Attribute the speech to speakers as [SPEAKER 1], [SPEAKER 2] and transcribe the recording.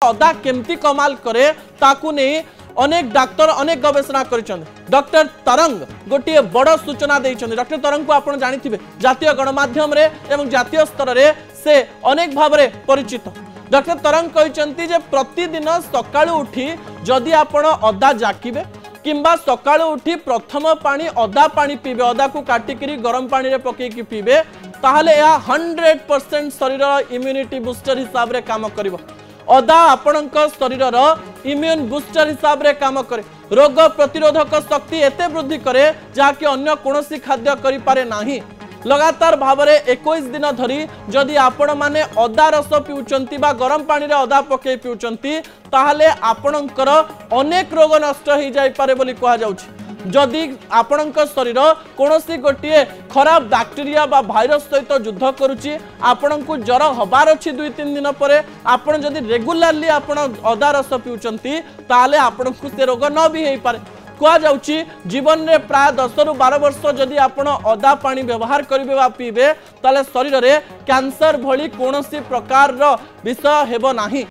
[SPEAKER 1] अदा केमती कमाल करे ताकू नहीं अनेक डाक्तर अनेक गवेषणा कर डॉक्टर तरंग गोटे बड़ सूचना देइछन्ति। डॉक्टर तरंग को आपण जानिथिबे जातीय गणमाध्यम रे एवं जातीय स्तर रे से अनेक भाव में परिचित। डॉक्टर तरंग कहते जे प्रतिदिन सकाळु उठी जदि आपण अदा जाकिबे किंबा सकाळु उठी प्रथम पानी अदा पानी पीबे अदा को काटिकी गरम पानी रे पकेकी पीबे ताहले या 100% शरीर इम्यूनिटी बूस्टर हिसाब रे काम करिवो। अदा आपणक शरीर इम्यून बूस्टर हिसाब रे काम करे रोग प्रतिरोधक शक्ति एते वृद्धि करे जाकि अन्य कोनोसी खाद्य करि पारे नाही। लगातार भाव में 21 दिन धरी जदि आपण माने अदा रस पिउचंती बा गरम पानी रे अदा पके पिउचंती ताहले आपणकर अनेक रोग नष्ट हो जाय पारे बोली कहा जाउछि। जदि आपणक शरीर कोनोसी गोटिए खराब बैक्टीरिया बा भाइरस सहित युद्ध करुछि आपणको ज्वर हबार अछि 2-3 दिन परे आपण जदि रेगुलरली आपण अदा रस पिउचंती ताहले आपणको से रोग न भी हेई पारे। कह जाउछि जीवन में प्राय 10 रु 12 वर्ष जदि आपण अदा पानी व्यवहार करिवे वा पीबे ताले शरीर रे कैंसर भली कोनोसी प्रकार रो विषय हेबो नाही।